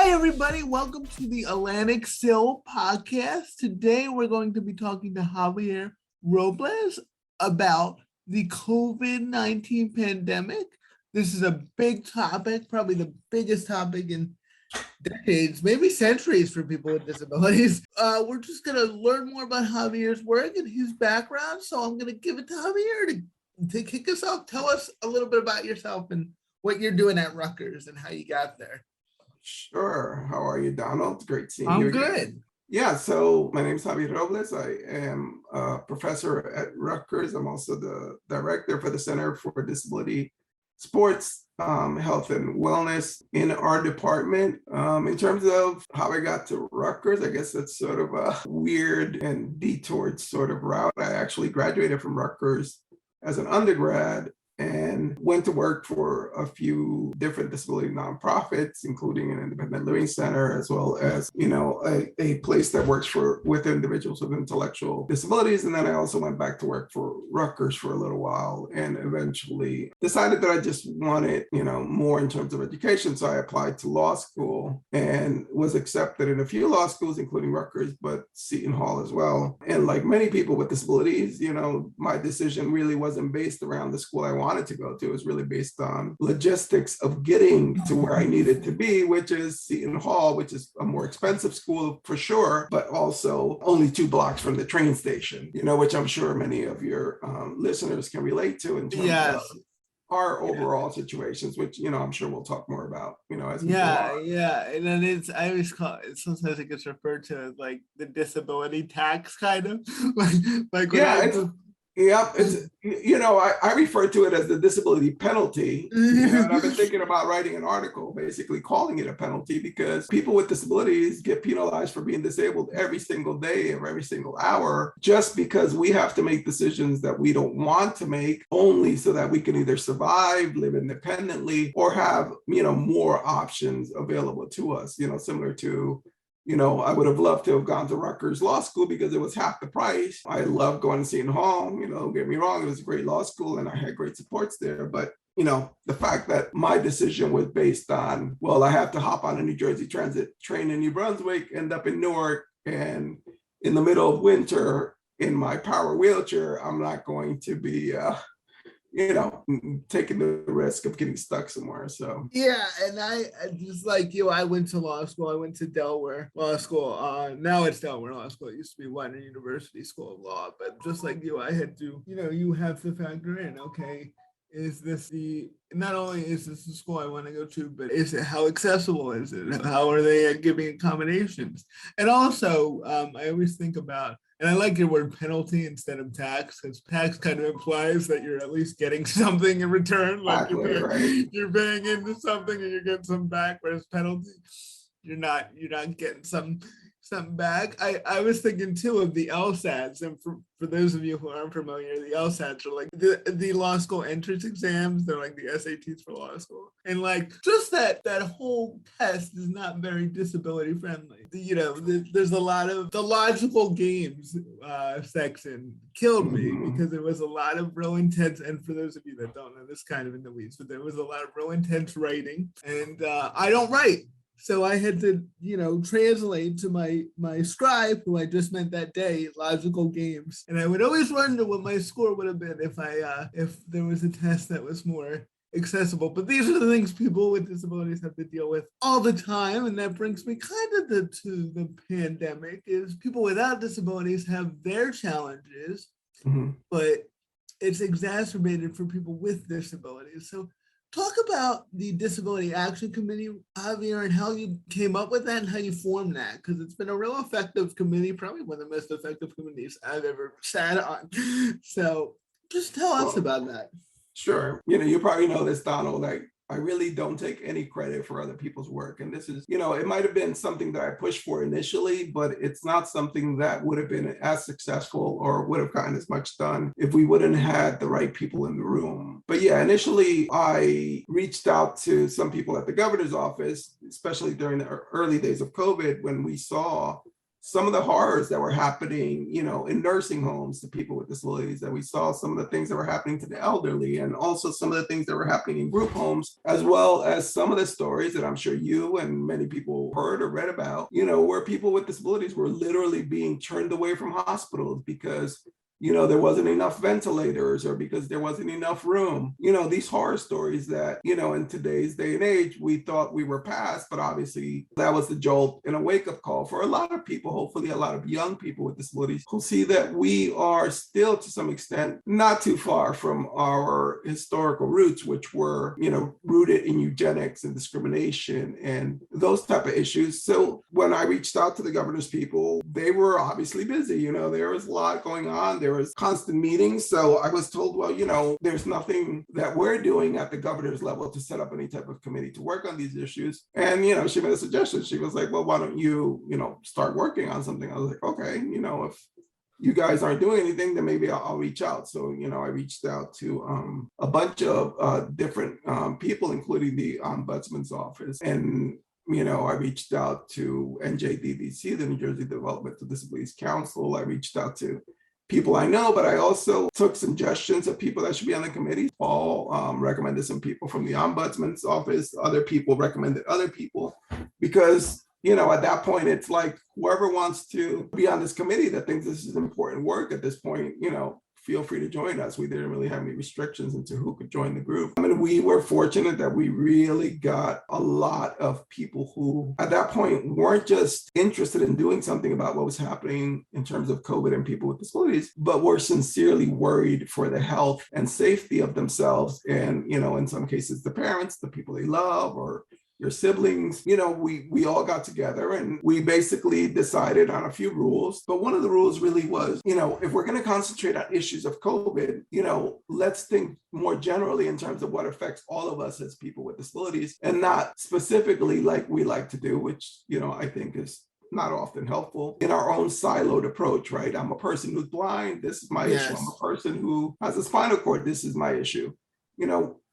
Hi, everybody. Welcome to the Atlantic Sill podcast. Today, we're going to be talking to Javier Robles about the COVID-19 pandemic. This is a big topic, probably the biggest topic in decades, maybe centuries for people with disabilities. We're just going to learn more about Javier's work and his background. So I'm going to give it to Javier to kick us off. Tell us a little bit about yourself and what you're doing at Rutgers and how you got there. Sure. How are you, Donald? Great seeing you. I'm good. Yeah, so my name is Javier Robles. I am a professor at Rutgers. I'm also the director for the Center for Disability Sports, Health and Wellness in our department. In terms of how I got to Rutgers, I guess that's sort of a weird and detoured sort of route. I actually graduated from Rutgers as an undergrad and went to work for a few different disability nonprofits, including an independent living center, as well as, a place that works with individuals with intellectual disabilities. And then I also went back to work for Rutgers for a little while and eventually decided that I just wanted, more in terms of education. So I applied to law school and was accepted in a few law schools, including Rutgers, but Seton Hall as well. And like many people with disabilities, my decision really wasn't based around the school I wanted to go to. It was really based on logistics of getting to where I needed to be, which is Seton Hall, which is a more expensive school for sure, but also only 2 blocks from the train station, which I'm sure many of your listeners can relate to in terms of our overall situations, which, I'm sure we'll talk more about, as we go on. And then I always call it, sometimes it gets referred to as like the disability tax kind of I refer to it as the disability penalty. And I've been thinking about writing an article, basically calling it a penalty, because people with disabilities get penalized for being disabled every single day or every single hour, just because we have to make decisions that we don't want to make, only so that we can either survive, live independently, or have, more options available to us, similar to I would have loved to have gone to Rutgers Law School because it was half the price. I love going to Seton Hall, don't get me wrong, it was a great law school and I had great supports there. But, the fact that my decision was based on, well, I have to hop on a New Jersey Transit train in New Brunswick, end up in Newark, and in the middle of winter in my power wheelchair, I'm not going to be taking the risk of getting stuck somewhere. So and I just like you, I went to law school. I went to Delaware Law School. Now it's Delaware Law School. It used to be Rutgers University School of Law, but just like you, I had to, you have to factor in, okay, is this not only is this the school I want to go to, but how accessible is it? How are they giving accommodations? And also, I always think about, and I like your word penalty instead of tax, because tax kind of implies that you're at least getting something in return. Like you're paying into something and you're getting some back, whereas penalty, you're not getting something back. I was thinking too of the LSATs, and for those of you who aren't familiar, the LSATs are like the law school entrance exams. They're like the SATs for law school, and like just that whole test is not very disability friendly. There's a lot of the logical games section killed me because there was a lot of real intense, and for those of you that don't know, this kind of in the weeds, but there was a lot of real intense writing, and I don't write. So I had to, translate to my scribe, who I just met that day, logical games. And I would always wonder what my score would have been if there was a test that was more accessible. But these are the things people with disabilities have to deal with all the time. And that brings me kind of to the pandemic, is people without disabilities have their challenges, but it's exacerbated for people with disabilities. So talk about the Disability Action Committee, Javier, and how you came up with that and how you formed that, because it's been a real effective committee, probably one of the most effective committees I've ever sat on. So just tell us about that. Sure. You probably know this, Donald. I really don't take any credit for other people's work. And this is, it might have been something that I pushed for initially, but it's not something that would have been as successful or would have gotten as much done if we wouldn't have had the right people in the room. But yeah, initially I reached out to some people at the governor's office, especially during the early days of COVID, when we saw some of the horrors that were happening, in nursing homes to people with disabilities, and we saw some of the things that were happening to the elderly, and also some of the things that were happening in group homes, as well as some of the stories that I'm sure you and many people heard or read about, where people with disabilities were literally being turned away from hospitals because there wasn't enough ventilators or because there wasn't enough room. These horror stories that, in today's day and age, we thought we were past, but obviously that was the jolt and a wake-up call for a lot of people, hopefully a lot of young people with disabilities who see that we are still, to some extent, not too far from our historical roots, which were, rooted in eugenics and discrimination and those type of issues. So when I reached out to the governor's people, they were obviously busy. There was a lot going on. There was constant meetings. So I was told, well, there's nothing that we're doing at the governor's level to set up any type of committee to work on these issues. And, she made a suggestion. She was like, well, why don't you, start working on something? I was like, okay, if you guys aren't doing anything, then maybe I'll reach out. So, I reached out to a bunch of different people, including the ombudsman's office. And I reached out to NJDDC, the New Jersey Developmental Disabilities Council. I reached out to people I know, but I also took suggestions of people that should be on the committee. Paul recommended some people from the ombudsman's office. Other people recommended other people because, at that point, it's like whoever wants to be on this committee that thinks this is important work at this point, feel free to join us. We didn't really have any restrictions into who could join the group. We were fortunate that we really got a lot of people who at that point weren't just interested in doing something about what was happening in terms of COVID and people with disabilities, but were sincerely worried for the health and safety of themselves. And, in some cases, the parents, the people they love, or your siblings, we all got together and we basically decided on a few rules. But one of the rules really was, if we're going to concentrate on issues of COVID, let's think more generally in terms of what affects all of us as people with disabilities, and not specifically like we like to do, which, I think is not often helpful, in our own siloed approach, right? I'm a person who's blind, this is my issue. I'm a person who has a spinal cord, this is my issue.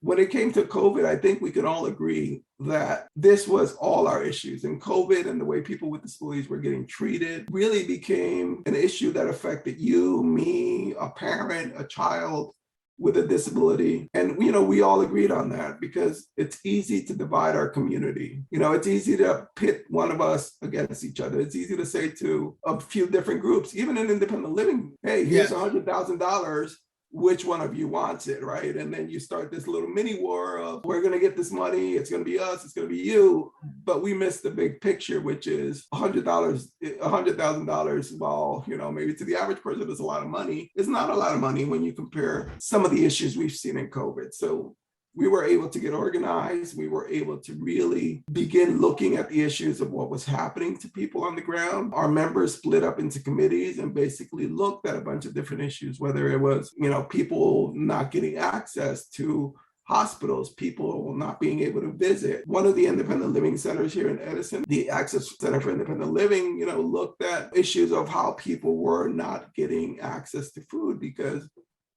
When it came to COVID, I think we could all agree that this was all our issues. And COVID and the way people with disabilities were getting treated really became an issue that affected you, me, a parent, a child with a disability. And, we all agreed on that because it's easy to divide our community. It's easy to pit one of us against each other. It's easy to say to a few different groups, even in independent living, hey, here's $100,000. Which one of you wants it, right? And then you start this little mini war of, we're going to get this money, it's going to be us, it's going to be you. But we missed the big picture, which is $100,000, while, maybe to the average person it's a lot of money. It's not a lot of money when you compare some of the issues we've seen in COVID. So we were able to get organized. We were able to really begin looking at the issues of what was happening to people on the ground. Our members split up into committees and basically looked at a bunch of different issues, whether it was, people not getting access to hospitals, people not being able to visit. One of the independent living centers here in Edison, the Access Center for Independent Living, looked at issues of how people were not getting access to food because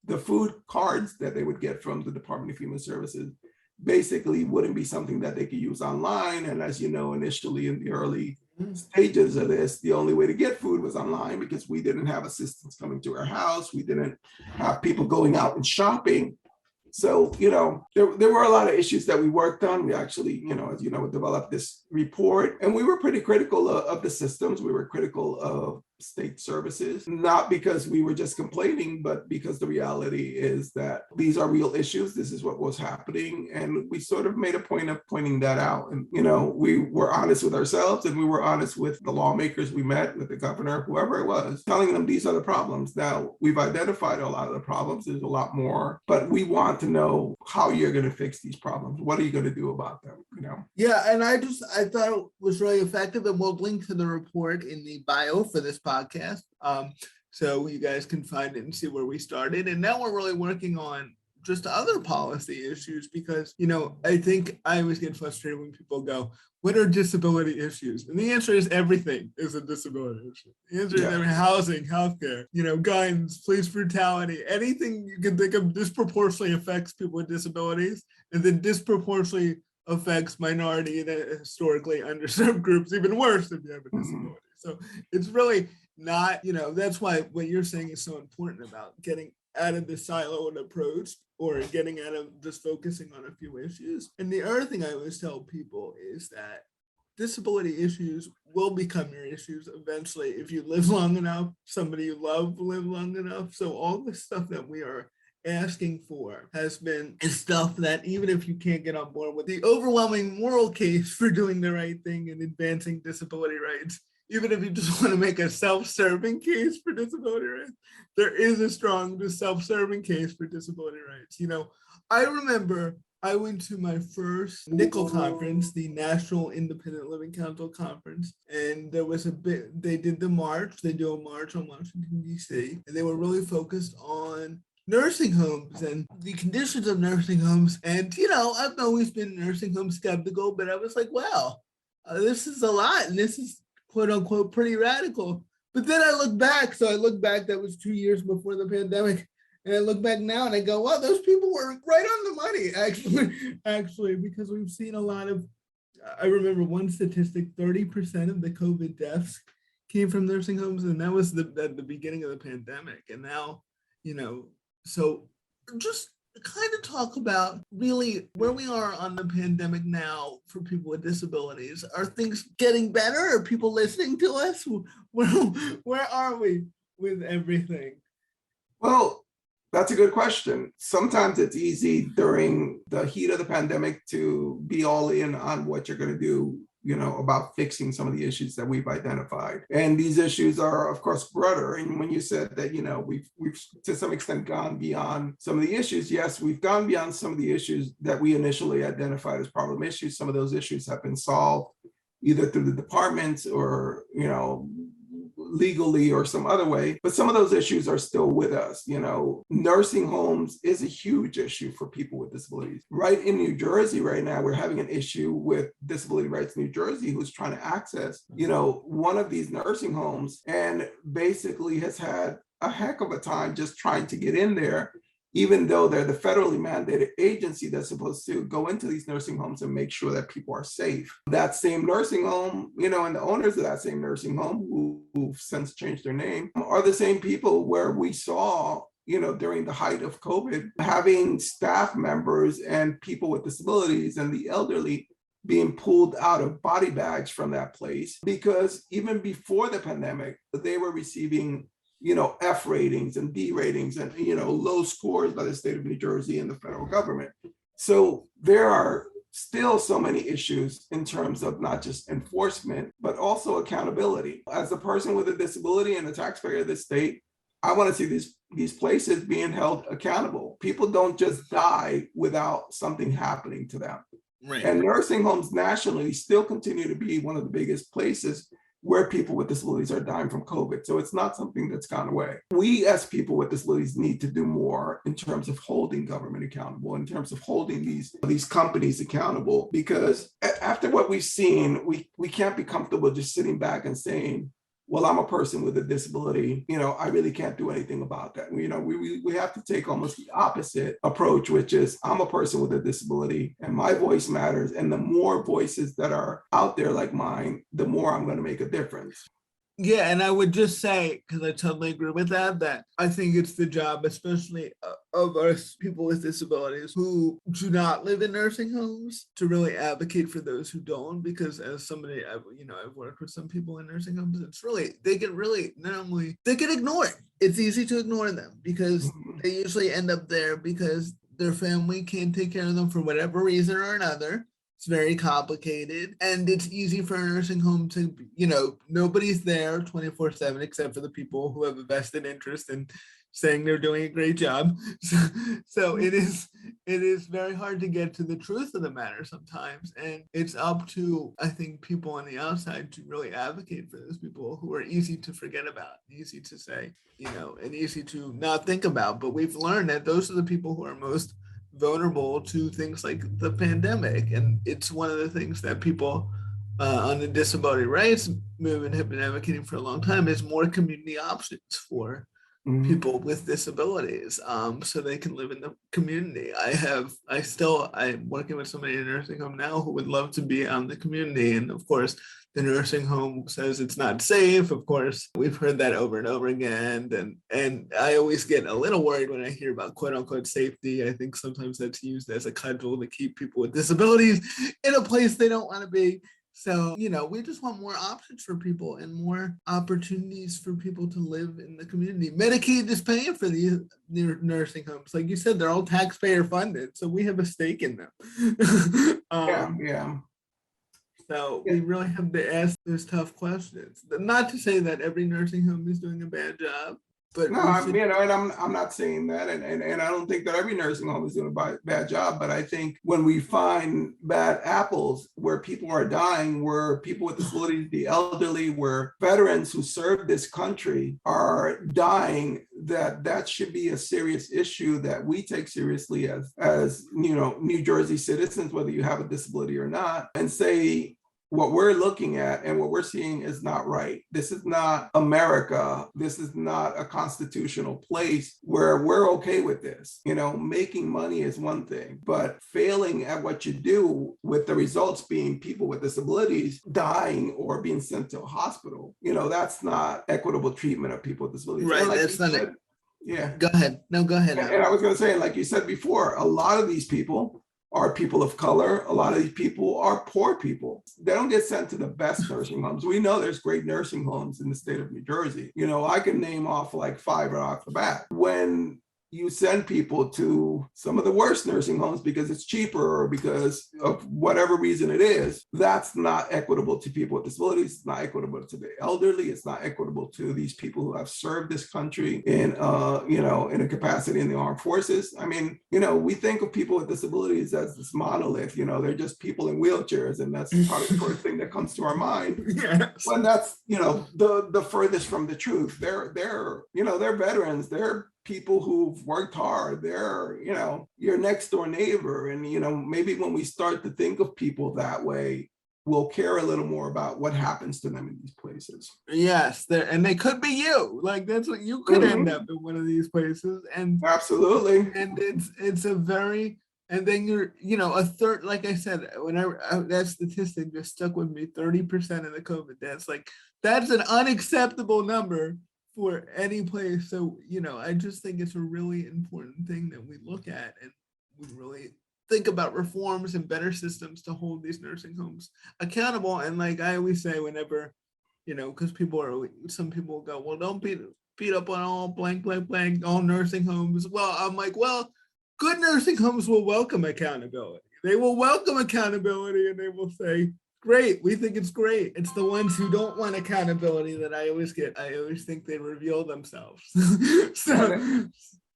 the food cards that they would get from the Department of Human Services basically wouldn't be something that they could use online. And as you know, initially in the early stages of this, the only way to get food was online because we didn't have assistants coming to our house. We didn't have people going out and shopping. So, there were a lot of issues that we worked on. We actually, as developed this report, and we were pretty critical of the systems. We were critical of state services, not because we were just complaining, but because the reality is that these are real issues. This is what was happening. And we sort of made a point of pointing that out. And, we were honest with ourselves and we were honest with the lawmakers we met, with the governor, whoever it was, telling them these are the problems. Now, we've identified a lot of the problems. There's a lot more, but we want to know how you're going to fix these problems. What are you going to do about them? Yeah, and I thought it was really effective, and we'll link to the report in the bio for this podcast, so you guys can find it and see where we started. And now we're really working on just other policy issues because, I think I always get frustrated when people go, what are disability issues? And the answer is everything is a disability issue. The answer is housing, healthcare, guns, police brutality, anything you can think of disproportionately affects people with disabilities, and then disproportionately affects minority and historically underserved groups, even worse if you have a disability. So it's really not, that's why what you're saying is so important about getting out of the siloed approach or getting out of just focusing on a few issues. And the other thing I always tell people is that disability issues will become your issues eventually if you live long enough, somebody you love live long enough. So all the stuff that we are asking for has been stuff that even if you can't get on board with the overwhelming moral case for doing the right thing and advancing disability rights, even if you just want to make a self-serving case for disability rights, there is a strong self-serving case for disability rights. I remember I went to my first NICL conference, the National Independent Living Council conference, and there was they did the march, they do a march on Washington, D.C., and they were really focused on nursing homes and the conditions of nursing homes. And, I've always been nursing home skeptical, but I was like, wow, this is a lot, and this is quote unquote pretty radical. But then I look back, that was 2 years before the pandemic. And I look back now and I go, wow, those people were right on the money, actually, because we've seen a lot of, I remember one statistic, 30% of the COVID deaths came from nursing homes. And that was at the beginning of the pandemic. And now, so just kind of talk about really where we are on the pandemic now for people with disabilities. Are things getting better? Are people listening to us? Where are we with everything? Well, that's a good question. Sometimes it's easy during the heat of the pandemic to be all in on what you're going to do, about fixing some of the issues that we've identified. And these issues are, of course, broader. And when you said that, we've to some extent gone beyond some of the issues, yes, we've gone beyond some of the issues that we initially identified as problem issues. Some of those issues have been solved either through the departments or, legally or some other way, but some of those issues are still with us. Nursing homes is a huge issue for people with disabilities. Right in New Jersey right now, we're having an issue with Disability Rights New Jersey, who's trying to access, one of these nursing homes and basically has had a heck of a time just trying to get in there, even though they're the federally mandated agency that's supposed to go into these nursing homes and make sure that people are safe. That same nursing home, and the owners of that same nursing home, who've since changed their name, are the same people where we saw, during the height of COVID, having staff members and people with disabilities and the elderly being pulled out of body bags from that place, because even before the pandemic, they were receiving F ratings and D ratings and, low scores by the state of New Jersey and the federal government. So there are still so many issues in terms of not just enforcement, but also accountability. As a person with a disability and a taxpayer of the state, I want to see these places being held accountable. People don't just die without something happening to them. Right. And nursing homes nationally still continue to be one of the biggest places where people with disabilities are dying from COVID. So it's not something that's gone away. We as people with disabilities need to do more in terms of holding government accountable, in terms of holding these companies accountable, because after what we've seen, we can't be comfortable just sitting back and saying, well, I'm a person with a disability, I really can't do anything about that. We have to take almost the opposite approach, which is I'm a person with a disability and my voice matters. And the more voices that are out there like mine, the more I'm going to make a difference. Yeah, and I would just say, because I totally agree with that I think it's the job, especially of us people with disabilities who do not live in nursing homes, to really advocate for those who don't. Because as somebody, I've worked with some people in nursing homes, it's really, they get ignored. It's easy to ignore them because they usually end up there because their family can't take care of them for whatever reason or another. It's very complicated, and it's easy for a nursing home to, nobody's there 24/7 except for the people who have a vested interest in saying they're doing a great job. So it is very hard to get to the truth of the matter sometimes. And it's up to, I think, people on the outside to really advocate for those people who are easy to forget about, easy to say, and easy to not think about. But we've learned that those are the people who are most vulnerable to things like the pandemic. And it's one of the things that people on the disability rights movement have been advocating for a long time, is more community options for people with disabilities, so they can live in the community. I'm working with somebody in a nursing home now who would love to be on the community. And of course, the nursing home says it's not safe. Of course, we've heard that over and over again. And I always get a little worried when I hear about quote unquote safety. I think sometimes that's used as a cudgel to keep people with disabilities in a place they don't want to be. So, we just want more options for people and more opportunities for people to live in the community. Medicaid is paying for these nursing homes. Like you said, they're all taxpayer funded. So we have a stake in them. Yeah. So we really have to ask those tough questions. Not to say that every nursing home is doing a bad job, but No, and I'm not saying that, and I don't think that every nursing home is doing a bad job. But I think when we find bad apples where people are dying, where people with disabilities, the elderly, where veterans who served this country are dying, that should be a serious issue that we take seriously as New Jersey citizens, whether you have a disability or not, and say, what we're looking at and what we're seeing is not right. This is not America. This is not a constitutional place where we're okay with this. Making money is one thing, but failing at what you do, with the results being people with disabilities dying or being sent to a hospital, that's not equitable treatment of people with disabilities. Right, that's not it. Yeah. Go ahead. No, go ahead. And I was going to say, like you said before, a lot of these people are people of color. A lot of these people are poor people. They don't get sent to the best nursing homes. We know there's great nursing homes in the state of New Jersey. I can name off like 5 right off the bat. When you send people to some of the worst nursing homes because it's cheaper or because of whatever reason it is, that's not equitable to people with disabilities. It's not equitable to the elderly. It's not equitable to these people who have served this country in a capacity in the armed forces. I mean, we think of people with disabilities as this monolith. They're just people in wheelchairs, and that's probably the first thing that comes to our mind. Yes. When that's the furthest from the truth. They're veterans. They're people who've worked hard. They're, your next door neighbor. And, maybe when we start to think of people that way, we'll care a little more about what happens to them in these places. Yes, and they could be you. Like that's what you could end up in one of these places. And absolutely. And it's a very, and then you're, a third, like I said, that statistic just stuck with me, 30% of the COVID deaths. That's an unacceptable number for any place. So, I just think it's a really important thing that we look at and we really think about reforms and better systems to hold these nursing homes accountable. And like I always say, whenever, because some people go, well, don't beat up on all blank, all nursing homes. Well, I'm like, well, good nursing homes will welcome accountability. They will welcome accountability and they will say, great, we think it's great. It's the ones who don't want accountability that I always think they reveal themselves.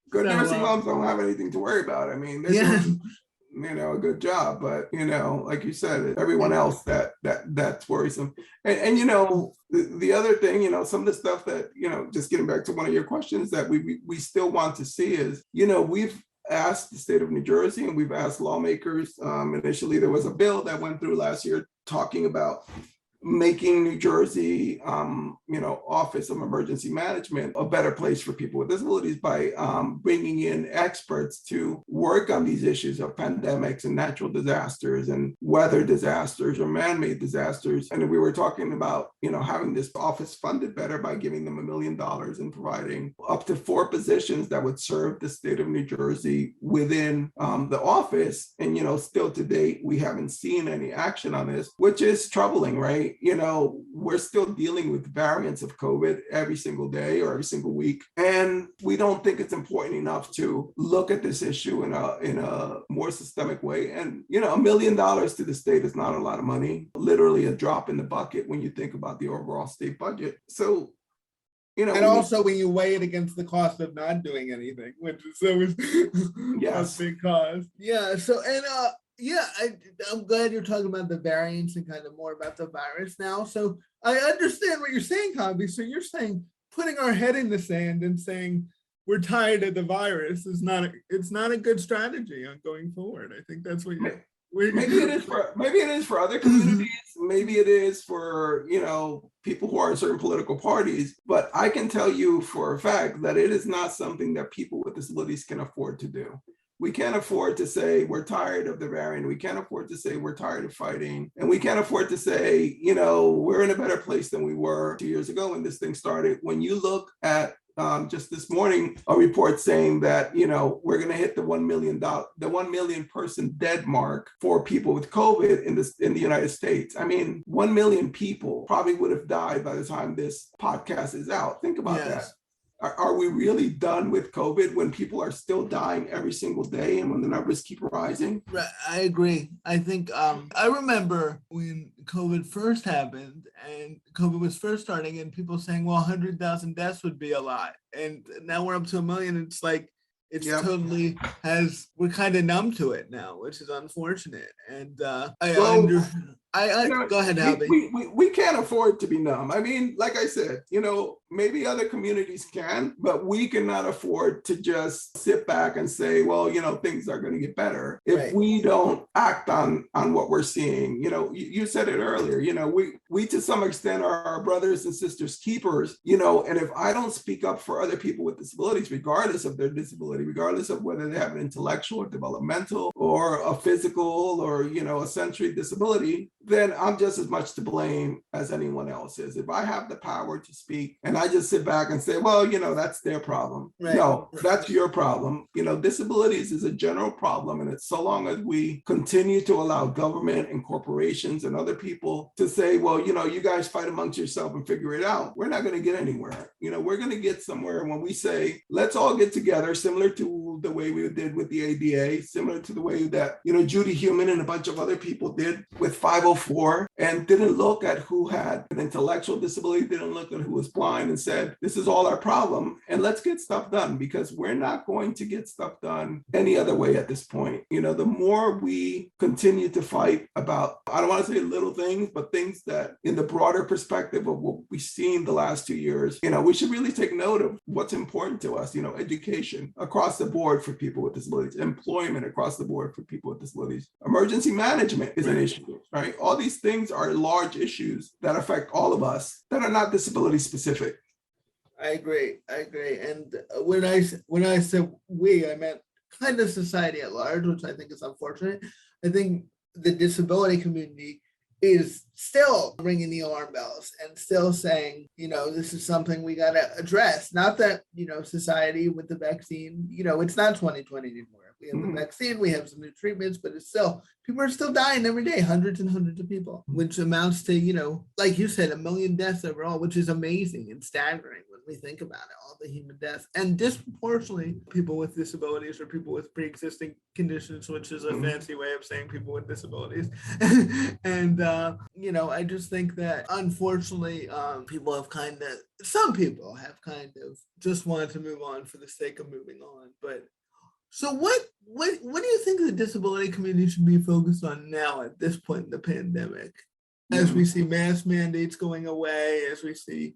Good nursing homes don't have anything to worry about. I mean, they're doing, a good job, but like you said, everyone else that's worrisome. And the other thing, some of the stuff that just getting back to one of your questions that we still want to see is, we've asked the state of New Jersey and we've asked lawmakers. Initially, there was a bill that went through last year talking about making New Jersey, Office of Emergency Management a better place for people with disabilities by bringing in experts to work on these issues of pandemics and natural disasters and weather disasters or man-made disasters. And we were talking about, having this office funded better by giving them $1 million and providing up to 4 positions that would serve the state of New Jersey within the office. And, still to date, we haven't seen any action on this, which is troubling, right? We're still dealing with variants of COVID every single day or every single week. And we don't think it's important enough to look at this issue in a more systemic way. And, $1 million to the state is not a lot of money, literally a drop in the bucket when you think about the overall state budget. So, and also when you weigh it against the cost of not doing anything, which is always a big cost. Yeah. So, and I'm glad you're talking about the variants and kind of more about the virus now. So I understand what you're saying, Javi. So you're saying putting our head in the sand and saying we're tired of the virus is not a good strategy on going forward. I think that's what maybe it is for other communities. maybe it is for, people who are in certain political parties, but I can tell you for a fact that it is not something that people with disabilities can afford to do. We can't afford to say we're tired of the variant. We can't afford to say we're tired of fighting. And we can't afford to say, we're in a better place than we were 2 years ago when this thing started. When you look at just this morning, a report saying that, we're going to hit the 1 million person dead mark for people with COVID in the United States. I mean, 1 million people probably would have died by the time this podcast is out. Think about that. Are we really done with COVID when people are still dying every single day and when the numbers keep rising? Right, I agree. I think I remember when COVID first happened and COVID was first starting and people saying, well, 100,000 deaths would be a lot. And now we're up to 1 million. It's like, it's totally we're kind of numb to it now, which is unfortunate. And go ahead, Javi. We can't afford to be numb. I mean, like I said, maybe other communities can, but we cannot afford to just sit back and say, well, things are going to get better if we don't act on what we're seeing. You said it earlier, we to some extent are our brothers and sisters keepers, and if I don't speak up for other people with disabilities, regardless of their disability, regardless of whether they have an intellectual or developmental or a physical or, a sensory disability, then I'm just as much to blame as anyone else is. If I have the power to speak and I just sit back and say, well, that's their problem. Right. No, that's your problem. Disabilities is a general problem. And it's so long as we continue to allow government and corporations and other people to say, well, you guys fight amongst yourself and figure it out, we're not going to get anywhere. We're going to get somewhere when we say, let's all get together, similar to the way we did with the ADA, similar to the way that, Judy Heumann and a bunch of other people did with 504, and didn't look at who had an intellectual disability, didn't look at who was blind, and said, this is all our problem, and let's get stuff done, because we're not going to get stuff done any other way at this point. The more we continue to fight about, I don't want to say little things, but things that in the broader perspective of what we've seen the last 2 years, we should really take note of what's important to us, education across the board for people with disabilities, employment across the board for people with disabilities, emergency management is an issue, right? All these things are large issues that affect all of us that are not disability specific. I agree. And when I said we, I meant kind of society at large, which I think is unfortunate. I think the disability community is still ringing the alarm bells and still saying, this is something we got to address. Not that, society with the vaccine, it's not 2020 anymore. We have the vaccine, we have some new treatments, but it's still, people are still dying every day, hundreds and hundreds of people, which amounts to, like you said, 1 million deaths overall, which is amazing and staggering when we think about it, all the human deaths. And disproportionately, people with disabilities or people with pre-existing conditions, which is a fancy way of saying people with disabilities. And, I just think that unfortunately, some people have kind of just wanted to move on for the sake of moving on. But so what do you think the disability community should be focused on now at this point in the pandemic? As we see mask mandates going away, as we see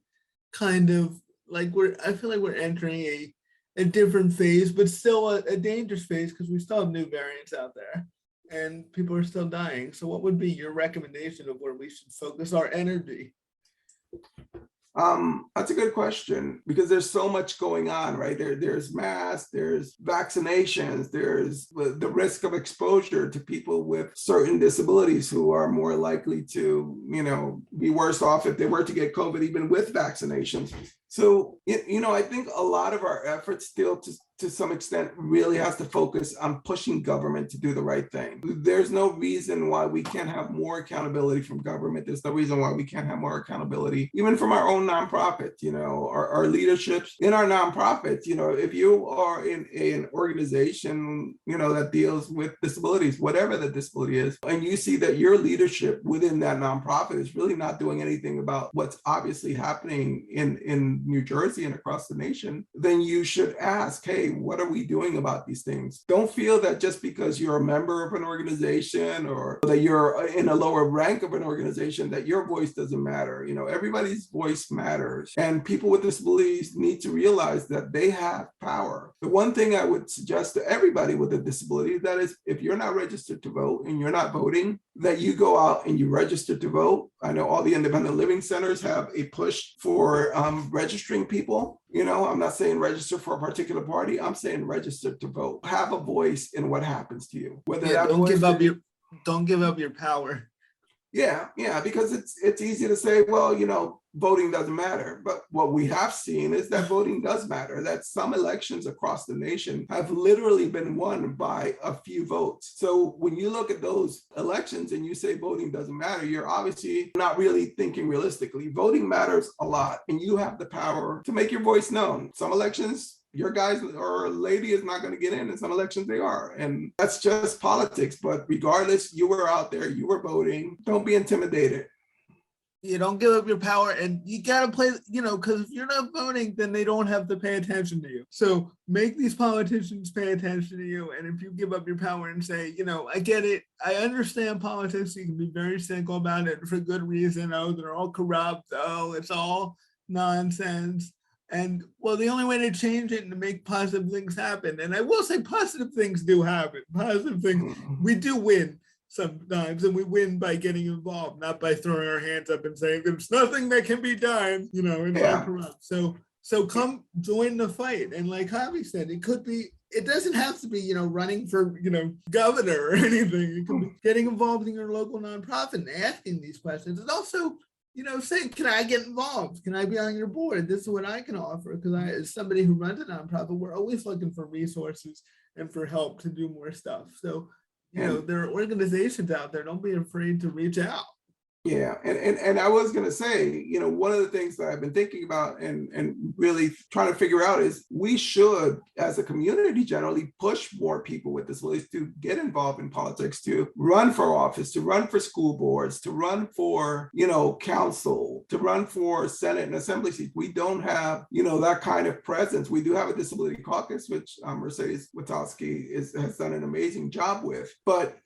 kind of like I feel like we're entering a different phase, but still a dangerous phase because we still have new variants out there and people are still dying. So what would be your recommendation of where we should focus our energy? That's a good question because there's so much going on, right? There's masks, there's vaccinations, there's the risk of exposure to people with certain disabilities who are more likely to, be worse off if they were to get COVID, even with vaccinations. So, I think a lot of our efforts still to some extent really has to focus on pushing government to do the right thing. There's no reason why we can't have more accountability from government. There's no reason why we can't have more accountability, even from our own nonprofit, our leaderships in our nonprofits. If you are in an organization, that deals with disabilities, whatever the disability is, and you see that your leadership within that nonprofit is really not doing anything about what's obviously happening in in New Jersey and across the nation, then you should ask, hey, what are we doing about these things? Don't feel that just because you're a member of an organization or that you're in a lower rank of an organization that your voice doesn't matter. Everybody's voice matters. And people with disabilities need to realize that they have power. The one thing I would suggest to everybody with a disability, that is, if you're not registered to vote and you're not voting, that you go out and you register to vote. I know all the independent living centers have a push for registering people. I'm not saying register for a particular party. I'm saying register to vote. Have a voice in what happens to you. Whether don't give up your power. Yeah, because it's easy to say, well, voting doesn't matter. But what we have seen is that voting does matter, that some elections across the nation have literally been won by a few votes. So when you look at those elections and you say voting doesn't matter, you're obviously not really thinking realistically. Voting matters a lot, and you have the power to make your voice known. Some elections, your guys or lady is not going to get in some elections they are. And that's just politics. But regardless, you were out there, you were voting. Don't be intimidated. You don't give up your power, and you got to play, because if you're not voting, then they don't have to pay attention to you. So make these politicians pay attention to you. And if you give up your power and say, I get it, I understand politics, you can be very cynical about it for good reason. Oh, they're all corrupt. Oh, it's all nonsense. And the only way to change it and to make positive things happen, and I will say positive things do happen. Positive things, we do win sometimes, and we win by getting involved, not by throwing our hands up and saying there's nothing that can be done, and all corrupt. So come join the fight. And like Javi said, it doesn't have to be, running for, governor or anything. It can be getting involved in your local nonprofit and asking these questions. And also, saying, can I get involved? Can I be on your board? This is what I can offer. Because as somebody who runs a nonprofit, we're always looking for resources and for help to do more stuff. So, there are organizations out there. Don't be afraid to reach out. Yeah, and I was going to say, one of the things that I've been thinking about and really trying to figure out is we should, as a community generally, push more people with disabilities to get involved in politics, to run for office, to run for school boards, to run for, council, to run for Senate and Assembly seats. We don't have, that kind of presence. We do have a disability caucus, which Mercedes Witowski has done an amazing job with. But,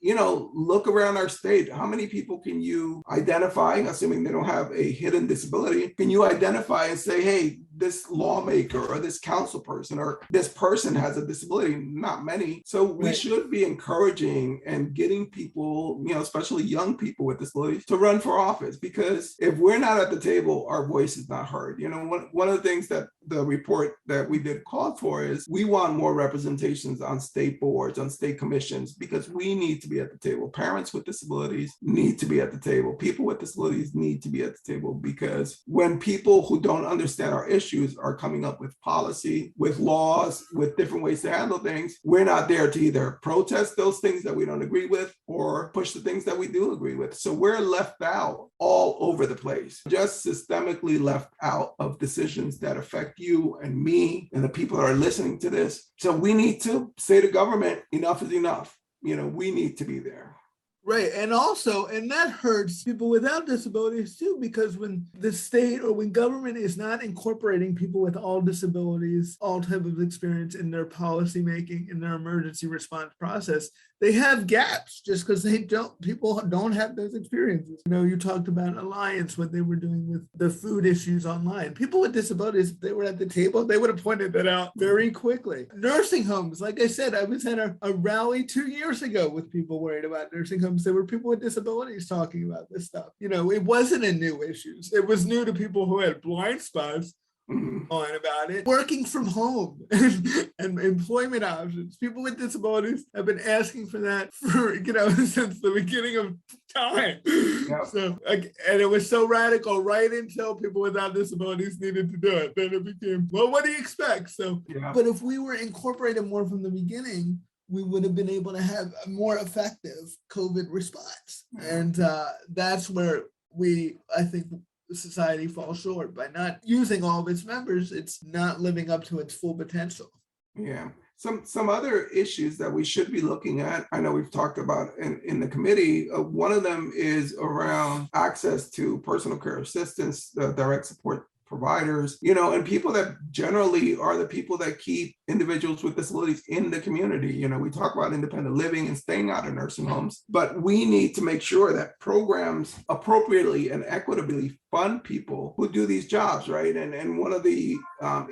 look around our state. How many people can you identify, assuming they don't have a hidden disability, can you identify and say, hey, this lawmaker or this council person or this person has a disability? Not many. So we should be encouraging and getting people, especially young people with disabilities, to run for office, because if we're not at the table, our voice is not heard. One of the things that the report that we did called for is we want more representations on state boards, on state commissions, because we need to be at the table. Parents with disabilities need to be at the table. People with disabilities need to be at the table, because when people who don't understand our issues are coming up with policy, with laws, with different ways to handle things, we're not there to either protest those things that we don't agree with or push the things that we do agree with. So we're left out all over the place, just systemically left out of decisions that affect you and me and the people that are listening to this. So we need to say to government, enough is enough. We need to be there. Right. And that hurts people without disabilities too, because when the state or when government is not incorporating people with all disabilities, all type of experience in their policymaking, in their emergency response process, they have gaps just because people don't have those experiences. You talked about Alliance, what they were doing with the food issues online. People with disabilities, if they were at the table, they would have pointed that out very quickly. Nursing homes, like I said, I was at a rally 2 years ago with people worried about nursing homes. There were people with disabilities talking about this stuff. It wasn't a new issue. It was new to people who had blind spots on about it. Working from home and employment options. People with disabilities have been asking for that for, since the beginning of time. Yep. So, and it was so radical right until people without disabilities needed to do it. Then it became, well, what do you expect? So, But if we were incorporated more from the beginning, we would have been able to have a more effective COVID response. And that's where I think, society falls short by not using all of its members. It's not living up to its full potential. Yeah. Some other issues that we should be looking at, I know we've talked about in the committee, one of them is around access to personal care assistance, the direct support providers, you know, and people that generally are the people that keep individuals with disabilities in the community. You know, we talk about independent living and staying out of nursing homes, but we need to make sure that programs appropriately and equitably fund people who do these jobs, right? And one of the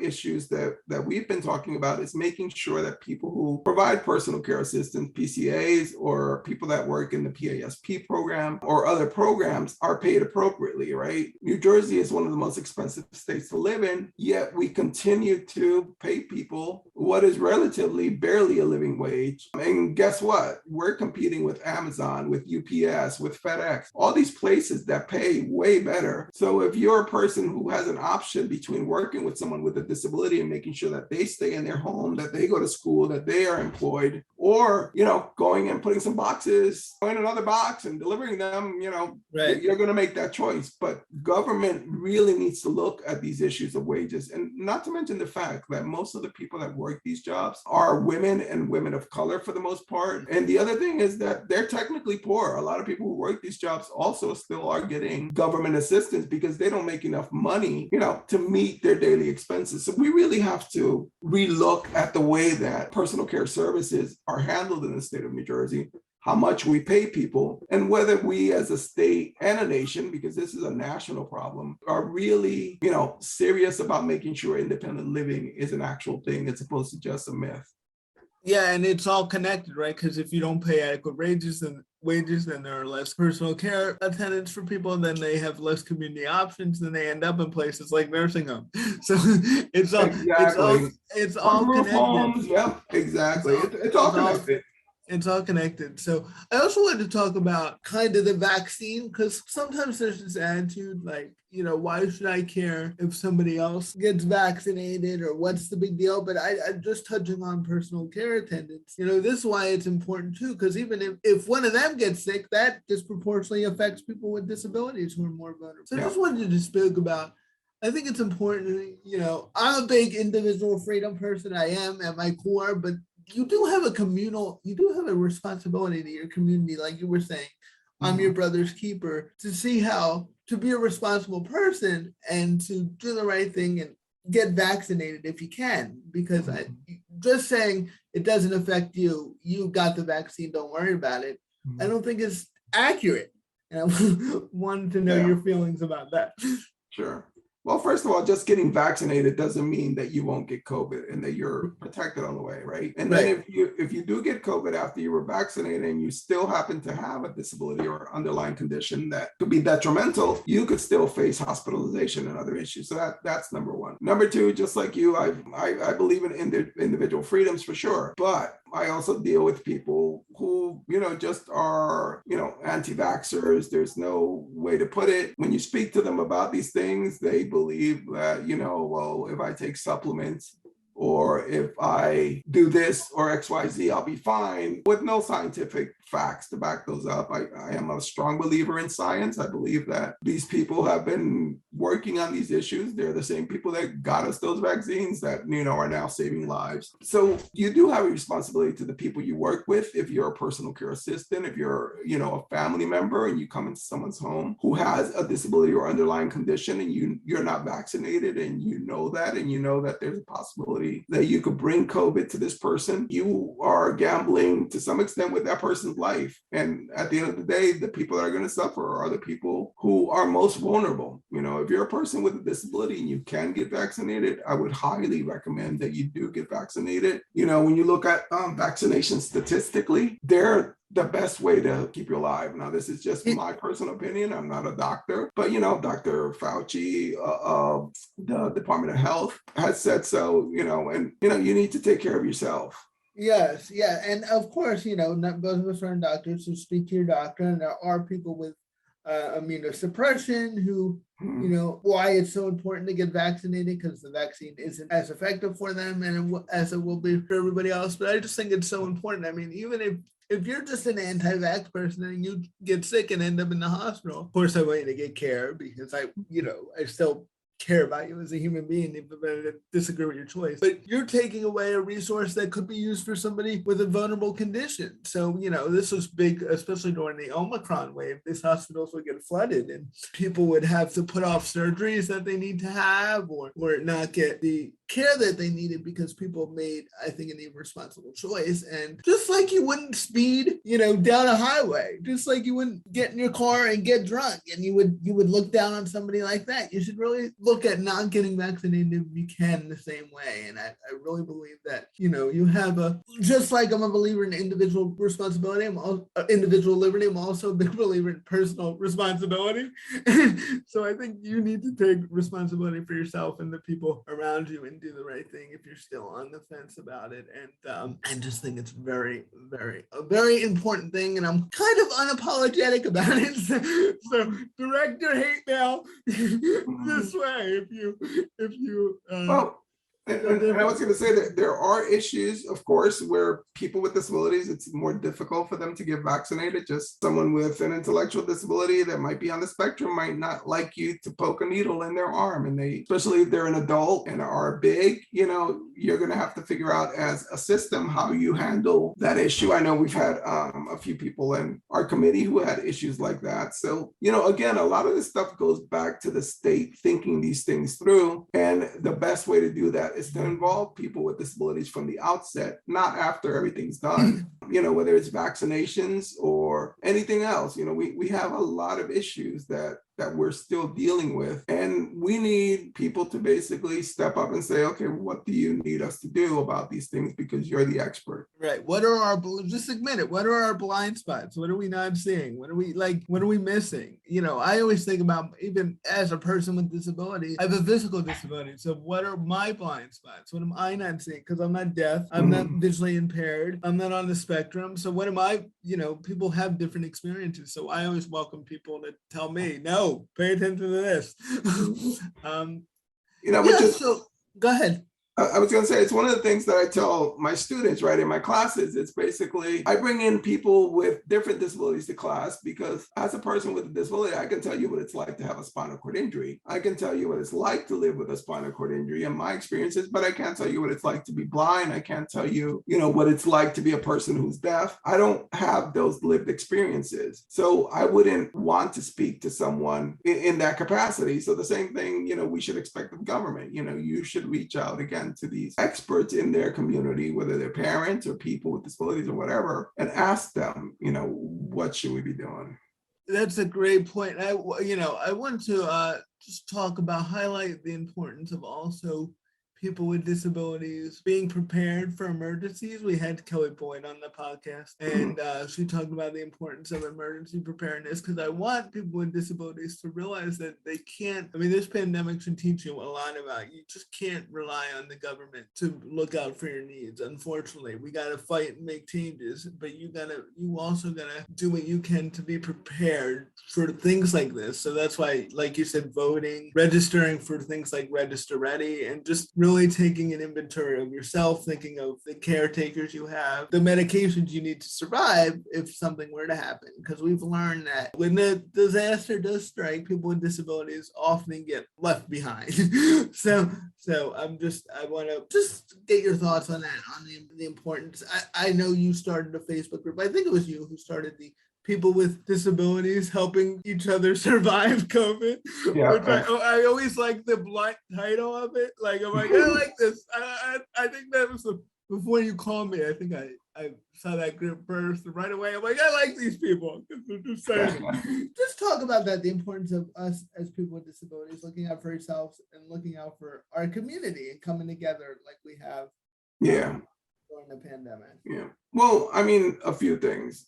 issues that we've been talking about is making sure that people who provide personal care assistance, PCAs, or people that work in the PASP program or other programs are paid appropriately, right? New Jersey is one of the most expensive states to live in, yet we continue to pay people what is relatively barely a living wage. And guess what? We're competing with Amazon, with UPS, with FedEx, all these places that pay way better. So if you're a person who has an option between working with someone with a disability and making sure that they stay in their home, that they go to school, that they are employed, or, you know, going and putting some boxes in another box and delivering them, you know, Right. you're going to make that choice. But government really needs to look at these issues of wages, and not to mention the fact that most of the people that work these jobs are women and women of color for the most part. And the other thing is that they're technically poor. A lot of people who work these jobs also still are getting government assistance because they don't make enough money, you know, to meet their daily expenses. So we really have to relook at the way that personal care services are handled in the state of New Jersey, how much we pay people, and whether we as a state and a nation, because this is a national problem, are really, you know, serious about making sure independent living is an actual thing as opposed to just a myth. Yeah, and it's all connected, right? Because if you don't pay adequate wages, then there are less personal care attendants for people, then they have less community options, then they end up in places like nursing homes. So Exactly. it's Or all group connected. homes. Yep, exactly. It's all It's all connected. it's all connected. So I also wanted to talk about kind of the vaccine, because sometimes there's this attitude like, you know, why should I care if somebody else gets vaccinated, or what's the big deal? But I'm just touching on personal care attendants. You know, this is why it's important too, because even if one of them gets sick, that disproportionately affects people with disabilities who are more vulnerable. So I just wanted to speak about, I think it's important, you know, I'm a big individual freedom person. I am at my core, but you do have a responsibility to your community, like you were saying. I'm your brother's keeper, to see how to be a responsible person and to do the right thing and get vaccinated if you can, because just saying it doesn't affect you, you got the vaccine, don't worry about it, I don't think is accurate. And I wanted to know your feelings about that. Sure. Well, first of all, just getting vaccinated doesn't mean that you won't get COVID and that you're protected on the way, right? And then if you do get COVID after you were vaccinated and you still happen to have a disability or underlying condition that could be detrimental, you could still face hospitalization and other issues. So that's number one. Number two, just like you, I believe in individual freedoms for sure, but I also deal with people who, you know, just are, you know, anti-vaxxers. There's no way to put it. When you speak to them about these things, they believe that, you know, well, if I take supplements or if I do this or XYZ, I'll be fine, with no scientific facts to back those up. I am a strong believer in science. I believe that these people have been working on these issues. They're the same people that got us those vaccines that, you know, are now saving lives. So you do have a responsibility to the people you work with. If you're a personal care assistant, if you're, you know, a family member and you come into someone's home who has a disability or underlying condition and you're not vaccinated and you know that there's a possibility that you could bring COVID to this person, you are gambling to some extent with that person's life. And at the end of the day, the people that are going to suffer are the people who are most vulnerable. You know, if you're a person with a disability and you can get vaccinated, I would highly recommend that you do get vaccinated. You know, when you look at vaccination statistically, they're the best way to keep you alive. Now, this is just my personal opinion. I'm not a doctor, but, you know, Dr. Fauci, the Department of Health has said so, you know, and, you know, you need to take care of yourself. Yes, yeah. And of course, you know, not both of us are doctors, so speak to your doctor. And there are people with immunosuppression who, you know, why it's so important to get vaccinated, because the vaccine isn't as effective for them as it will be for everybody else. But I just think it's so important. I mean, even if you're just an anti-vax person and you get sick and end up in the hospital, of course I want you to get care, because I still care about you as a human being, even if I disagree with your choice. But you're taking away a resource that could be used for somebody with a vulnerable condition. So, this was big, especially during the Omicron wave. These hospitals would get flooded and people would have to put off surgeries that they need to have or not get the care that they needed because people made, I think, an irresponsible choice. And just like you wouldn't speed, down a highway, just like you wouldn't get in your car and get drunk and you would look down on somebody like that. You should really look at not getting vaccinated if you can the same way. And I really believe that, you have just like I'm a believer in individual responsibility, individual liberty, I'm also a big believer in personal responsibility. So I think you need to take responsibility for yourself and the people around you and do the right thing if you're still on the fence about it. And I just think it's very, a very important thing. And I'm kind of unapologetic about it. So direct your hate mail this way if you well, and I was going to say that there are issues, of course, where people with disabilities, it's more difficult for them to get vaccinated. Just someone with an intellectual disability that might be on the spectrum might not like you to poke a needle in their arm. And especially if they're an adult and are big, you're going to have to figure out as a system how you handle that issue. I know we've had a few people in our committee who had issues like that. So, again, a lot of this stuff goes back to the state thinking these things through. And the best way to do that is to involve people with disabilities from the outset, not after everything's done, whether it's vaccinations or anything else. We have a lot of issues that we're still dealing with. And we need people to basically step up and say, okay, what do you need us to do about these things? Because you're the expert. Right. What are just admit it. What are our blind spots? What are we not seeing? What are we missing? I always think about, even as a person with disability, I have a physical disability. So what are my blind spots? What am I not seeing? Because I'm not deaf. I'm not visually impaired. I'm not on the spectrum. So what am I, people have different experiences. So I always welcome people to tell me, no, pay attention to this. So go ahead. I was going to say, it's one of the things that I tell my students, right, in my classes. It's basically, I bring in people with different disabilities to class because as a person with a disability, I can tell you what it's like to have a spinal cord injury. I can tell you what it's like to live with a spinal cord injury and my experiences, but I can't tell you what it's like to be blind. I can't tell you, what it's like to be a person who's deaf. I don't have those lived experiences. So I wouldn't want to speak to someone in that capacity. So the same thing, we should expect of government. You should reach out again to these experts in their community, whether they're parents or people with disabilities or whatever, and ask them, what should we be doing? That's a great point. I want to just highlight the importance of also people with disabilities being prepared for emergencies. We had Kelly Boyd on the podcast, and she talked about the importance of emergency preparedness, because I want people with disabilities to realize that they can't, this pandemic should teach you a lot about, you just can't rely on the government to look out for your needs. Unfortunately, we got to fight and make changes, but you also gotta do what you can to be prepared for things like this. So that's why, like you said, voting, registering for things like Register Ready, and just really taking an inventory of yourself, thinking of the caretakers you have, the medications you need to survive if something were to happen. Because we've learned that when the disaster does strike, people with disabilities often get left behind. So I want to just get your thoughts on that, on the importance. I know you started a Facebook group. I think it was you who started the People with Disabilities Helping Each Other Survive COVID. Yeah, which I always like the blunt title of it. Like, I'm like, I like this. I think that was before you called me. I think I saw that group first, and right away I'm like, I like these people. Just saying. Just talk about that, the importance of us as people with disabilities looking out for ourselves and looking out for our community and coming together like we have. During the pandemic. Yeah. Well, a few things.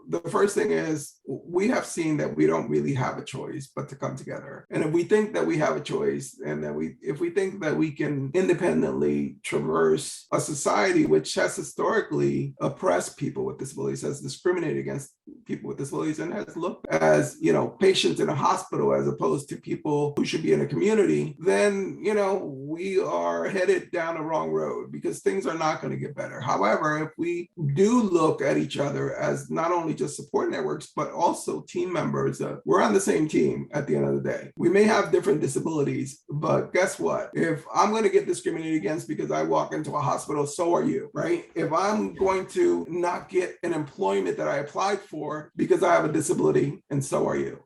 The first thing is we have seen that we don't really have a choice but to come together. And if we think that we have a choice, and if we think that we can independently traverse a society which has historically oppressed people with disabilities, has discriminated against people with disabilities, and has looked as, patients in a hospital as opposed to people who should be in a community, then, we are headed down the wrong road, because things are not going to get better. However, if we we do look at each other as not only just support networks, but also team members. We're on the same team at the end of the day. We may have different disabilities, but guess what? If I'm going to get discriminated against because I walk into a hospital, so are you, right? If I'm going to not get an employment that I applied for because I have a disability, and so are you,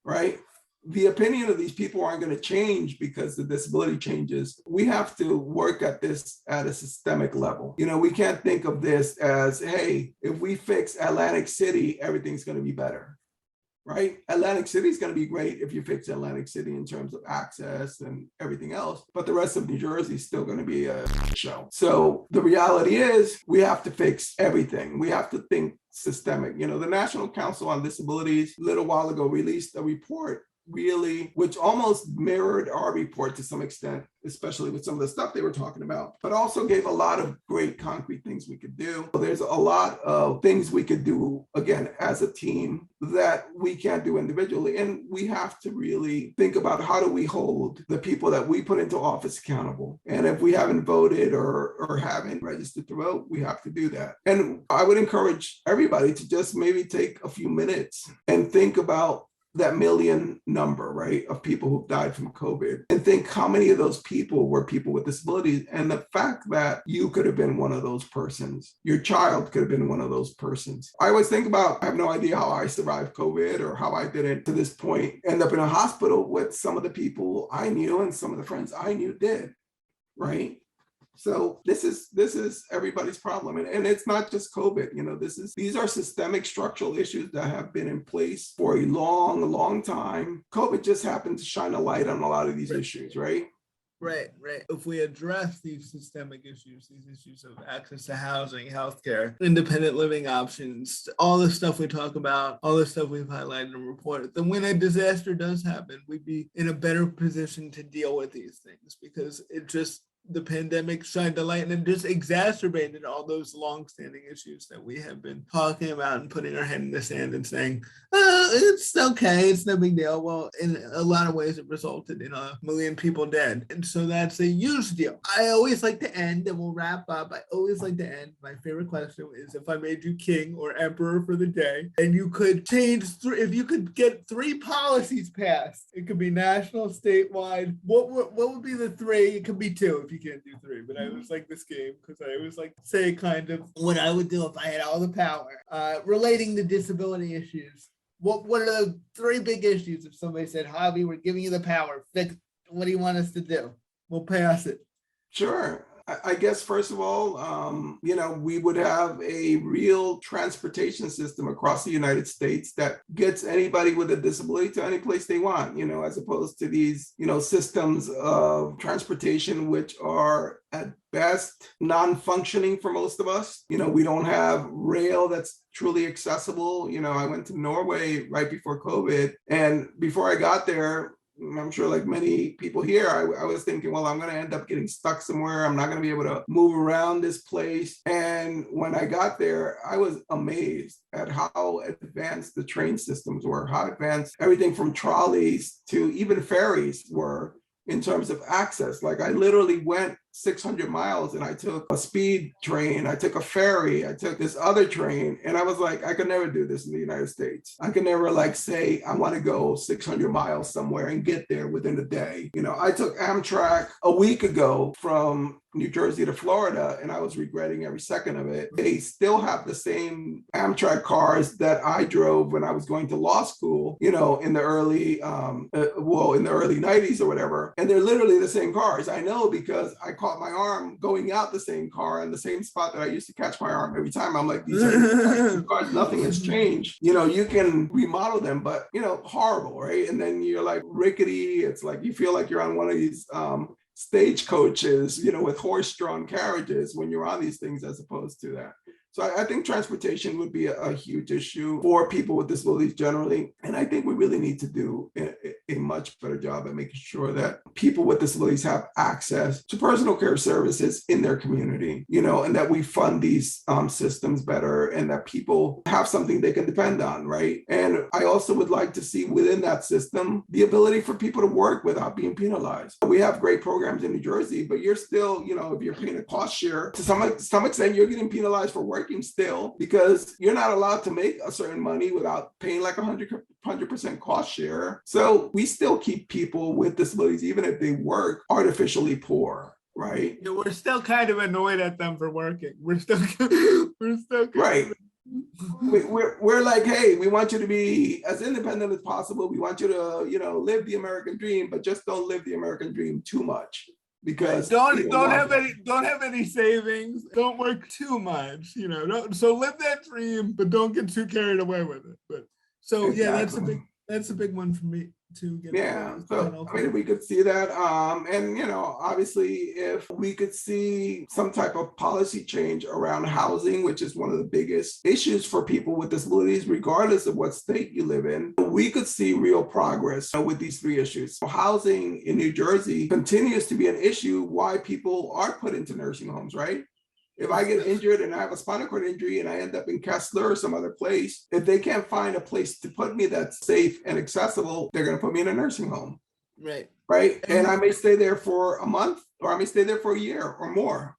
right? The opinion of these people aren't going to change because the disability changes. We have to work at this at a systemic level. We can't think of this as, hey, if we fix Atlantic City, everything's going to be better, right? Atlantic City is going to be great if you fix Atlantic City in terms of access and everything else, but the rest of New Jersey is still going to be a show. So the reality is we have to fix everything. We have to think systemic. The National Council on Disabilities a little while ago released a report which almost mirrored our report to some extent, especially with some of the stuff they were talking about, but also gave a lot of great concrete things we could do. There's a lot of things we could do, again, as a team that we can't do individually. And we have to really think about how do we hold the people that we put into office accountable. And if we haven't voted or haven't registered to vote, we have to do that. And I would encourage everybody to just maybe take a few minutes and think about that million number, right, of people who died from COVID, and think how many of those people were people with disabilities. And the fact that you could have been one of those persons, your child could have been one of those persons. I always think about, I have no idea how I survived COVID or how I didn't to this point end up in a hospital with some of the people I knew and some of the friends I knew did, right? So this is everybody's problem. And it's not just COVID, these are systemic structural issues that have been in place for a long, long time. COVID just happened to shine a light on a lot of these issues, right? Right. If we address these systemic issues, these issues of access to housing, healthcare, independent living options, all the stuff we talk about, all the stuff we've highlighted in the report, then when a disaster does happen, we'd be in a better position to deal with these things, because the pandemic shined a light and it just exacerbated all those longstanding issues that we have been talking about and putting our head in the sand and saying, it's okay, it's no big deal. Well, in a lot of ways, it resulted in 1 million people dead. And so that's a huge deal. I always like to end, and we'll wrap up. I always like to end. My favorite question is, if I made you king or emperor for the day, and you could change, if you could get 3 policies passed, it could be national, statewide, what would be the 3? It could be 2 if you can't do 3, but I always like this game because I always like to say kind of what I would do if I had all the power. Relating to disability issues, what are the 3 big issues? If somebody said, Javi, we're giving you the power, fix, what do you want us to do? We'll pass it. Sure. I guess, first of all, we would have a real transportation system across the United States that gets anybody with a disability to any place they want, as opposed to these, systems of transportation, which are at best non-functioning for most of us. We don't have rail that's truly accessible. I went to Norway right before COVID, and before I got there, I'm sure like many people here, I was thinking, well, I'm going to end up getting stuck somewhere. I'm not going to be able to move around this place. And when I got there, I was amazed at how advanced the train systems were, how advanced everything from trolleys to even ferries were in terms of access. Like I literally went 600 miles and I took a speed train, I took a ferry, I took this other train, and I was like, I could never do this in the United States. I could never say, I want to go 600 miles somewhere and get there within a day. I took Amtrak a week ago from New Jersey to Florida, and I was regretting every second of it. They still have the same Amtrak cars that I drove when I was going to law school, in the early 90s or whatever. And they're literally the same cars. I know because I caught my arm going out the same car in the same spot that I used to catch my arm every time. I'm like, these are the same cars, nothing has changed. You can remodel them, but horrible, right? And then you're like rickety. It's like you feel like you're on one of these stagecoaches, with horse-drawn carriages when you're on these things, as opposed to that. So I think transportation would be a huge issue for people with disabilities generally. And I think we really need to do a much better job at making sure that people with disabilities have access to personal care services in their community, and that we fund these systems better and that people have something they can depend on, right? And I also would like to see within that system the ability for people to work without being penalized. We have great programs in New Jersey, but you're still, if you're paying a cost share, to some extent, you're getting penalized for working still because you're not allowed to make a certain money without paying like 100% cost share. So we still keep people with disabilities, even if they work, artificially poor, right? Yeah, we're still kind of annoyed at them for working. We're still right. We're like, hey, we want you to be as independent as possible. We want you to, live the American dream, but just don't live the American dream too much. Because don't have any savings. Don't work too much. So live that dream, but don't get too carried away with it. But so exactly. That's a big one for me to get. Yeah, so I mean, we could see that, and obviously, if we could see some type of policy change around housing, which is one of the biggest issues for people with disabilities, regardless of what state you live in, we could see real progress with these three issues. So housing in New Jersey continues to be an issue. Why people are put into nursing homes, right? If I get injured and I have a spinal cord injury and I end up in Kessler or some other place, if they can't find a place to put me that's safe and accessible, they're going to put me in a nursing home. Right. Right. And I may stay there for a month or I may stay there for a year or more.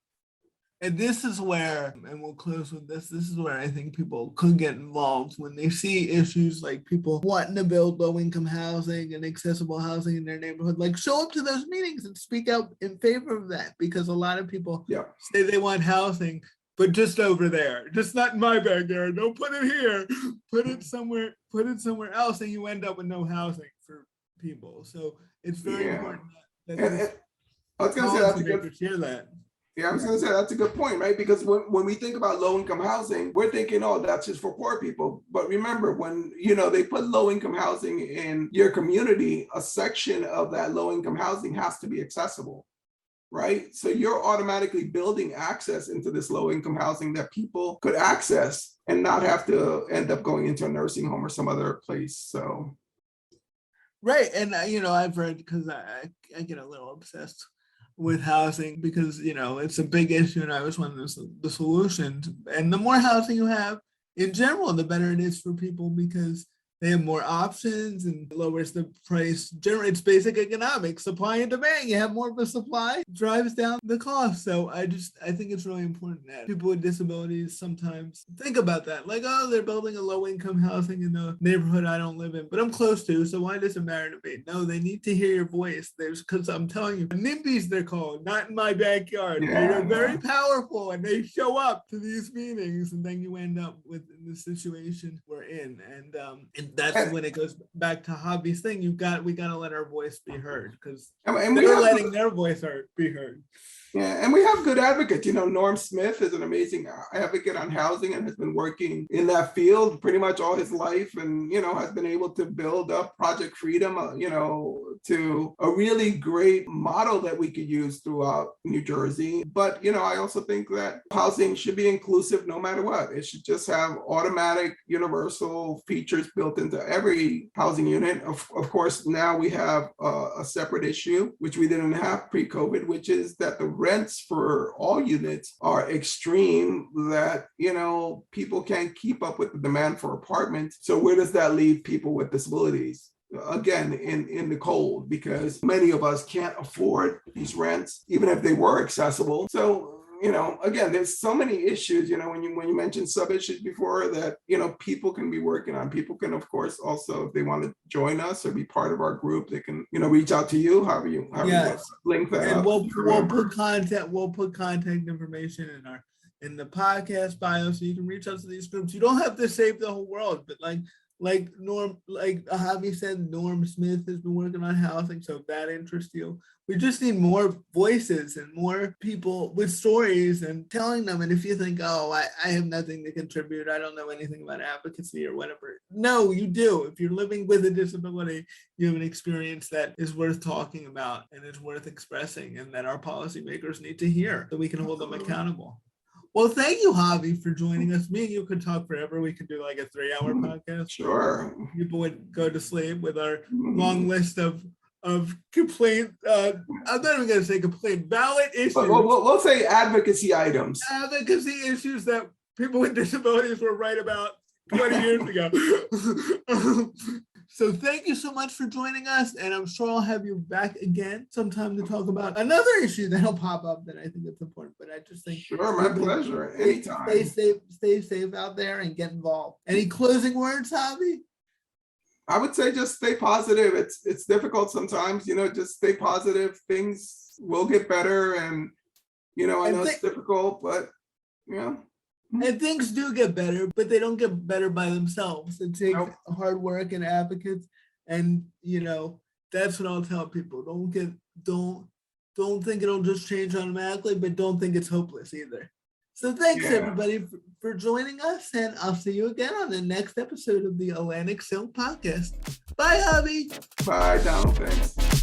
And this is where, and we'll close with this is where I think people could get involved when they see issues like people wanting to build low-income housing and accessible housing in their neighborhood. Like, show up to those meetings and speak out in favor of that, because a lot of people say they want housing, but just over there, just not in my backyard. Don't put it here. Put it somewhere else, and you end up with no housing for people. So it's very important that I was going to say that's a good hear that. Yeah, I was going to say that's a good point, right? Because when we think about low-income housing, we're thinking, oh, that's just for poor people. But remember, when they put low-income housing in your community, a section of that low-income housing has to be accessible, right? So you're automatically building access into this low-income housing that people could access and not have to end up going into a nursing home or some other place. So, right, and I've read, because I get a little obsessed with housing because it's a big issue, and I always want the solutions. And the more housing you have in general, the better it is for people, because they have more options and lowers the price. Generally, it's basic economics, supply and demand. You have more of a supply, drives down the cost. So I think it's really important that people with disabilities sometimes think about that. Like, oh, they're building a low-income housing in the neighborhood I don't live in, but I'm close to, so why does it matter to me? No, they need to hear your voice. Because I'm telling you, NIMBYs they're called, not in my backyard. They're very powerful, and they show up to these meetings, and then you end up with the situation we're in. And that's when it goes back to Javi's thing. We got to let our voice be heard, because they're letting their voice be heard. Yeah, and we have good advocates. Norm Smith is an amazing advocate on housing and has been working in that field pretty much all his life, and has been able to build up Project Freedom, to a really great model that we could use throughout New Jersey. But I also think that housing should be inclusive no matter what. It should just have automatic, universal features built into every housing unit. Of course, now we have a separate issue, which we didn't have pre-COVID, which is that the rents for all units are extreme, that people can't keep up with the demand for apartments. So where does that leave people with disabilities? Again, in the cold, because many of us can't afford these rents, even if they were accessible. So again, there's so many issues, when you mentioned sub-issues before that, people can be working on. People can, of course, also, if they want to join us or be part of our group, they can, reach out to you, however you link that and up. We'll put contact information in the podcast bio, so you can reach out to these groups. You don't have to save the whole world, but like Javi said, Norm Smith has been working on housing, so if that interests you. We just need more voices and more people with stories and telling them. And if you think, oh, I have nothing to contribute, I don't know anything about advocacy or whatever. No, you do. If you're living with a disability, you have an experience that is worth talking about and is worth expressing, and that our policymakers need to hear, so we can hold them accountable. Well, thank you, Javi, for joining us. Me and you could talk forever. We could do like a 3-hour podcast. Sure. People would go to sleep with our Mhm. long list of complaint. I'm not even going to say complaint, valid issues. But we'll say advocacy items. Advocacy issues that people with disabilities were right about 20 years ago. So thank you so much for joining us, and I'm sure I'll have you back again sometime to talk about another issue that'll pop up that I think is important. But I just think Sure, my pleasure. Anytime. Stay safe out there and get involved. Any closing words, Javi? I would say just stay positive. It's difficult sometimes, just stay positive. Things will get better, and I know it's difficult, but And things do get better, but they don't get better by themselves. It takes hard work and advocates. And, that's what I'll tell people. Don't think it'll just change automatically, but don't think it's hopeless either. So thanks everybody for joining us. And I'll see you again on the next episode of the Atlantic Silk Podcast. Bye, Javi. Bye, Donald. Thanks.